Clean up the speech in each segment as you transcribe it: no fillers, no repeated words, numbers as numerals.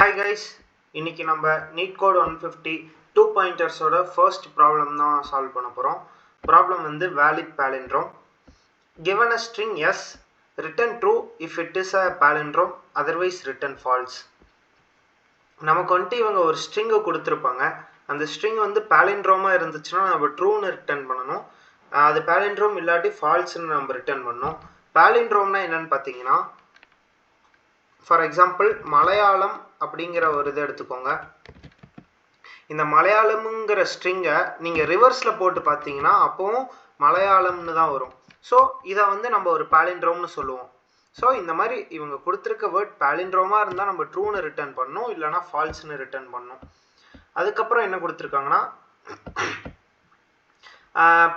Hi guys, இன்னைக்கு நம்ம NEET code 150 2 pointers ஓட first problem தான் solve பண்ண போறோம். Problem வந்து valid palindrome. Given a string S, return true if it is a palindrome, otherwise return false. நமக்கு வந்து இவங்க ஒரு string கொடுத்திருப்பாங்க. அந்த string வந்து palindrome இருந்துச்சுன்னா நம்ம true னு ரிட்டர்ன் பண்ணனும். அது palindrome இல்லாட்டி false னு நம்ம ரிட்டர்ன் பண்ணனும். palindrome னா என்னன்னு பாத்தீங்கன்னா for example மலையாளம் அப்படிங்கற ஒரு இத எடுத்துக்கோங்க. இந்த மலையாளம்ங்கற ஸ்ட்ரிங்கை நீங்க ரிவர்ஸ்ல போட்டு பாத்தீங்கன்னா அப்போ மலையாளம்னு தான் வரும். சோ இத வந்து நம்ம ஒரு palindrome னு சொல்லுவோம். சோ இந்த மாதிரி இவங்க கொடுத்திருக்க வேர்ட் palindrome-ஆ இருந்தா நம்ம true னு ரிட்டர்ன் பண்ணனும் இல்லனா false னு ரிட்டர்ன் பண்ணனும். அதுக்கு அப்புறம் என்ன கொடுத்திருக்காங்கன்னா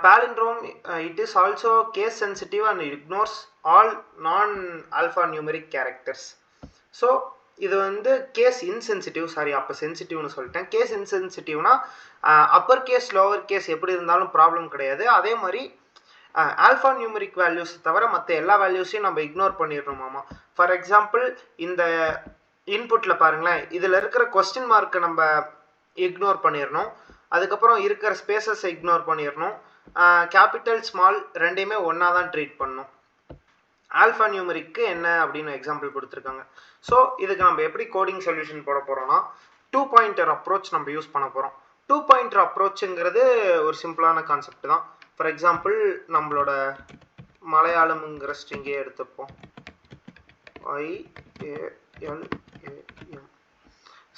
palindrome it is also case sensitive and ignores all non alphanumeric characters. So இது வந்து கேஸ் இன்சென்சிட்டிவ் அப்ப சென்சிட்டிவ்னு சொல்லிட்டேன். கேஸ் இன்சென்சிட்டிவ்னா அப்பர் கேஸ் லோவர் கேஸ் எப்படி இருந்தாலும் ப்ராப்ளம் கிடையாது. அதே மாதிரி ஆல்ஃபா நியூமெரிக் வேல்யூஸ் தவிர மற்ற எல்லா வேல்யூஸையும் நம்ம இக்னோர் பண்ணிடணுமாமா. ஃபார் எக்ஸாம்பிள் இந்த இன்புட்ல பாருங்களேன், இதுல இருக்கிற கொஸ்டின் மார்க்கை நம்ம இக்னோர் பண்ணிடணும். அதுக்கப்புறம் இருக்கிற ஸ்பேசஸை இக்னோர் பண்ணிடணும். கேபிட்டல் ஸ்மால் ரெண்டையுமே ஒன்னா தான் ட்ரீட் பண்ணணும். ஆல்ஃபா நியூமெரிக்கு என்ன அப்படின்னு எக்ஸாம்பிள் கொடுத்துருக்காங்க. ஸோ இதுக்கு நம்ம எப்படி கோடிங் சொல்யூஷன் போட போறோம்னா 2 பாயிண்டர் அப்ரோச் நம்ம யூஸ் பண்ண போறோம். 2 பாயிண்டர் அப்ரோச்ங்கிறது ஒரு சிம்பிளான கான்செப்ட் தான். ஃபார் எக்ஸாம்பிள் நம்மளோட மலையாளம்ங்கிற ஸ்ட்ரிங்கே எடுத்துப்போம். YALAM.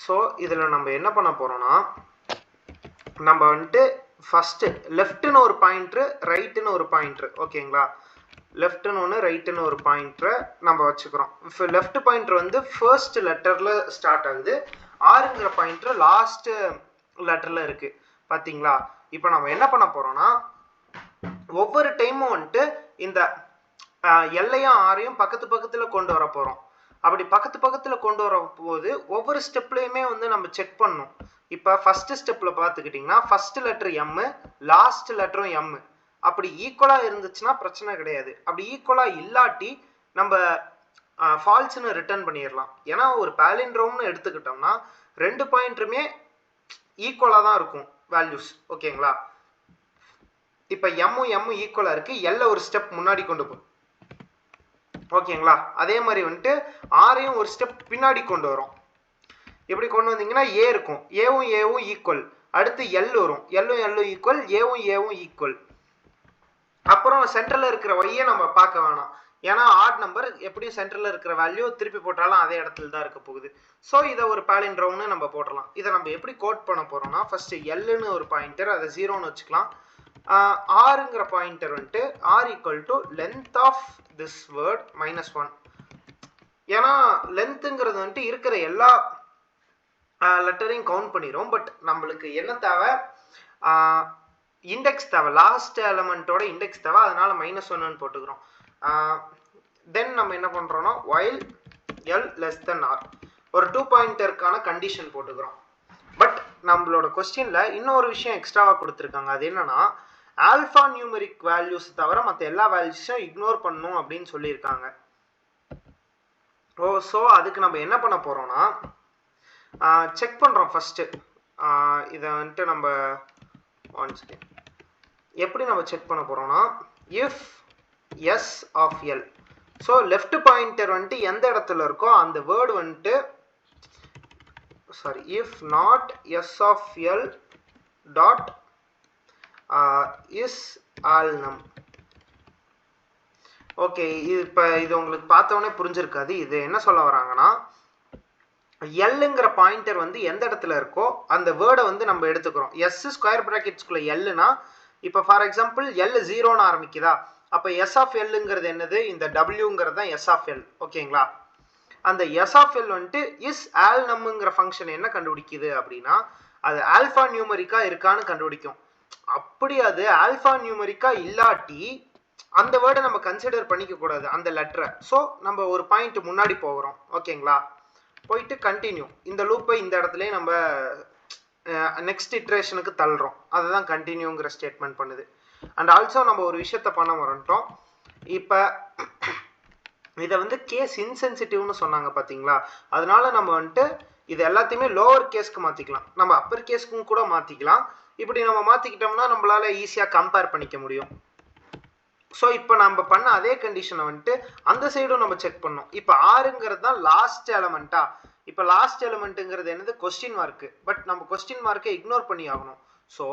ஸோ இதில் நம்ம என்ன பண்ண போறோம்னா நம்ம வந்துட்டு ஃபர்ஸ்ட் லெஃப்ட்னு ஒரு பாயிண்டர் ரைட்னு ஒரு பாயிண்டர், ஓகேங்களா? லெஃப்ட்னு ஒன்று ரைட்னு ஒரு பாயிண்டரை நம்ம வச்சுக்கிறோம். லெஃப்ட் பாயிண்டர் வந்து ஃபர்ஸ்ட் லெட்டர்ல ஸ்டார்ட் ஆகுது, ஆறுங்கிற பாயிண்டர் லாஸ்ட் லெட்டர்ல இருக்கு, பாத்தீங்களா? இப்போ நம்ம என்ன பண்ண போறோம்னா ஒவ்வொரு டைமும் வந்துட்டு இந்த எல்லையும் ஆறையும் பக்கத்து பக்கத்துல கொண்டு வர போறோம். அப்படி பக்கத்து பக்கத்துல கொண்டு வர போது ஒவ்வொரு ஸ்டெப்லயுமே வந்து நம்ம செக் பண்ணணும். இப்போ ஃபர்ஸ்ட் ஸ்டெப்ல பாத்துக்கிட்டீங்கன்னா ஃபர்ஸ்ட் லெட்டர் எம், லாஸ்ட் லெட்டரும் எம். அப்படி ஈக்குவலா இருந்துச்சுன்னா பிரச்சனை கிடையாது. அப்படி ஈக்குவலா இல்லாட்டி நம்ம ஃபால்ஸ்னு ரிட்டர்ன் பண்ணிடலாம். ஏன்னா ஒரு palindrome-னு எடுத்துக்கிட்டோம்னா ரெண்டு பாயிண்டருமே ஈக்குவலா தான் இருக்கும் வேல்யூஸ், ஓகேங்களா? இப்போ எம் ஈக்குவலா இருக்கு, எல்ல ஒரு ஸ்டெப் முன்னாடி கொண்டு போ, ஓகேங்களா? அதே மாதிரி வந்துட்டு ஆரையும் ஒரு ஸ்டெப் பின்னாடி கொண்டு வரும். எப்படி கொண்டு வந்தீங்கன்னா ஏ இருக்கும், ஏவும் ஈக்குவல், அடுத்து எல் வரும், எல்லும் ஈக்குவல், ஏவும் ஈக்குவல். அப்புறம் சென்டர்ல இருக்கிற ஒய்யை நம்ம பார்க்க வேணாம், ஏன்னா ஆட் நம்பர் எப்படியும் சென்டர்ல இருக்கிற வேல்யூ திருப்பி போட்டாலும் அதே இடத்துல தான் இருக்க போகுது. ஸோ இதை ஒரு palindrome-னு நம்ம போடலாம். இதை நம்ம எப்படி கோட் பண்ண போறோம்னா ஃபர்ஸ்ட் எல்லுன்னு ஒரு பாயிண்டர், அதை 0ன்னு வச்சுக்கலாம். ஆறுங்கிற பாயிண்டர் வந்துட்டு r equal to length of this word -1. ஏன்னா லென்த்துங்கிறது வந்துட்டு இருக்கிற எல்லா லெட்டரையும் கவுண்ட் பண்ணிடும். பட் நம்மளுக்கு என்ன தேவை, இண்டெக்ஸ் தேவை, லாஸ்ட் எலமெண்டோட இண்டெக்ஸ் தேவை, அதனால -1ன்னு போட்டுக்கிறோம். தென் நம்ம என்ன பண்றோம்னா while L less than R ஒரு 2 பாயிண்டருக்கான கண்டிஷன் போட்டுக்கிறோம். பட் நம்மளோட கொஸ்டின்ல இன்னொரு விஷயம் எக்ஸ்ட்ராவா கொடுத்துருக்காங்க. அது என்னன்னா ஆல்ஃபா நியூமெரிக் வேல்யூஸ் தவிர மற்ற எல்லா வேல்யூஸையும் இக்னோர் பண்ணணும் அப்படின்னு சொல்லியிருக்காங்க. ஸோ அதுக்கு நம்ம என்ன பண்ண போறோம்னா செக் பண்றோம் ஃபர்ஸ்ட். இதை வந்துட்டு நம்ம எப்படி நம்ம செக் பண்ண போறோம்னா if s of l, so left pointer வந்துட்டு எந்த இடத்துல இருக்கோ அந்த வேர்டு வந்துட்டு if not s of l dot is alnum. Okay, இப்போ இது உங்களுக்கு பார்த்தோன்னே புரிஞ்சிருக்காது. இது என்ன சொல்ல வராங்கன்னா எல்லுங்கிற பாயிண்டர் வந்து எந்த இடத்துல இருக்கோ அந்த வேர்டை வந்து நம்ம எடுத்துக்கிறோம். எஸ் ஸ்கொயர் பிராக்கெட்ஸ்குள்ள எல்லுனா இப்போ ஃபார் எக்ஸாம்பிள் எல் 0ன்னு ஆரம்பிக்குதா, அப்போ எஸ் ஆஃப் எல்லுங்கிறது என்னது, இந்த டபிள்யூங்கிறது தான் எஸ் ஆஃப் எல், ஓகேங்களா? அந்த எஸ் ஆஃப் எல் வந்துட்டு இஸ் ஆல்னம்ங்கிற ஃபங்க்ஷன் என்ன கண்டுபிடிக்குது அப்படின்னா அது ஆல்ஃபா நியூமெரிக்கா இருக்கான்னு கண்டுபிடிக்கும். அப்படி அது ஆல்ஃபா நியூமெரிக்கா இல்லாட்டி அந்த வேர்டை நம்ம கன்சிடர் பண்ணிக்க கூடாது அந்த லெட்டரை. ஸோ நம்ம ஒரு பாயிண்ட் முன்னாடி போகிறோம், ஓகேங்களா? போயிட்டு கண்டினியூ, இந்த லூப்பை இந்த இடத்துல நம்ம நெக்ஸ்ட் இட்ரேஷனுக்கு தள்ளுறோம். அதுதான் கண்டினியூங்கிற ஸ்டேட்மெண்ட் பண்ணுது. அண்ட் ஆல்சோ நம்ம ஒரு விஷயத்த பண்ண வரட்டோம். இப்போ இதை வந்து கேஸ் இன்சென்சிட்டிவ்னு சொன்னாங்க பார்த்தீங்களா, அதனால நம்ம வந்துட்டு இது எல்லாத்தையுமே லோவர் கேஸ்க்கு மாற்றிக்கலாம், நம்ம அப்பர் கேஸ்க்கும் கூட மாற்றிக்கலாம். இப்படி நம்ம மாற்றிக்கிட்டோம்னா நம்மளால ஈஸியாக கம்பேர் பண்ணிக்க முடியும். ஸோ இப்போ நம்ம பண்ண அதே கண்டிஷனை வந்துட்டு அந்த சைடும் நம்ம செக் பண்ணோம். இப்போ ஆறுங்கிறது தான் லாஸ்ட் எலமெண்ட்டா? இப்போ லாஸ்ட் எலமெண்ட்டுங்கிறது என்னது? Question mark. பட் நம்ம கொஸ்டின் மார்க்கை இக்னோர் பண்ணி ஆகணும். So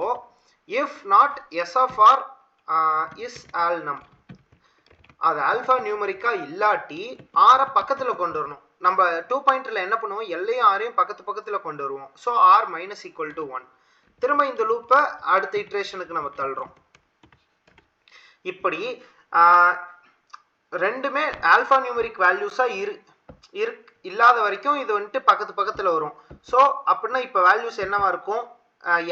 if not S of R is alnum, அது ஆல்ஃபா நியூமரிக்கா இல்லாட்டி ஆரை பக்கத்தில் கொண்டு வரணும். நம்ம 2 பாயிண்டரில் என்ன பண்ணுவோம்? எல்லையும் ஆரையும் பக்கத்தில் கொண்டு வருவோம். So r minus equal to 1. திரும்ப இந்த லூப்பை அடுத்த இட்ரேஷனுக்கு நம்ம தள்ளுறோம். இப்படி ரெண்டுமே ஆல்ஃபா நியூமரிக் வேல்யூஸாக இல்லாத வரைக்கும் இது வந்துட்டு பக்கத்தில் வரும். ஸோ அப்படின்னா இப்போ வேல்யூஸ் என்னவா இருக்கும்?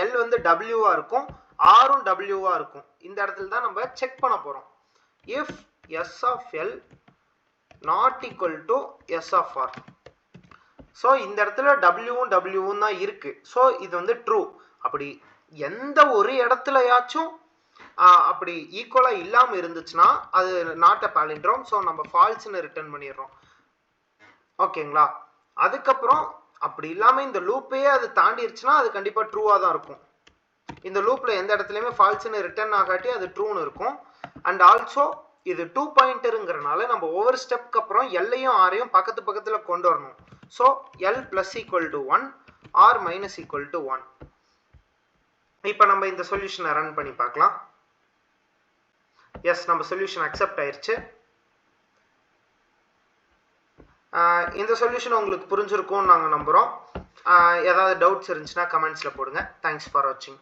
எல் வந்து டபிள்யூவாக இருக்கும், ஆரும் டபிள்யூவாக இருக்கும். இந்த இடத்துல தான் நம்ம செக் பண்ண போகிறோம். If s of l not equal to s of r. So இந்த இடத்துல டபிள்யூவும் தான் இருக்குது. ஸோ இது வந்து ட்ரூ. அப்படி எந்த ஒரு இடத்துலயாச்சும் அப்படி ஈக்குவலாக இல்லாமல் இருந்துச்சுன்னா அது நாட் அ பாலிண்ட்ரோம். ஸோ நம்ம ஃபால்ஸ்ன்னு ரிட்டர்ன் பண்ணிடுறோம். ஓகேங்களா? அதுக்கப்புறம் அப்படி இல்லாமல் இந்த லூப்பையே அது தாண்டிடுச்சுன்னா அது கண்டிப்பாக ட்ரூவாக தான் இருக்கும். இந்த லூப்பில் எந்த இடத்துலையுமே ஃபால்ஸ்ன்னு ரிட்டர்ன் ஆகாட்டி அது ட்ரூன்னு இருக்கும். அண்ட் ஆல்சோ இது 2 பாயிண்டருங்கிறனால நம்ம ஒவ்வொரு ஸ்டெப்க்கு அப்புறம் எல்லையும் ஆரையும் பக்கத்தில் கொண்டு வரணும். So l plus equal to 1, r minus equal to 1. இப்போ நம்ம இந்த சொல்யூஷனை ரன் பண்ணி பார்க்கலாம். எஸ், நம்ம சொல்யூஷன் அக்செப்ட் ஆயிடுச்சு. இந்த சொல்யூஷன் உங்களுக்கு புரிஞ்சிருக்கும்னு நாங்கள் நம்புகிறோம். ஏதாவது டவுட்ஸ் இருந்துச்சுன்னா கமெண்ட்ஸில் போடுங்க. தேங்க்ஸ் ஃபார் வாட்சிங்.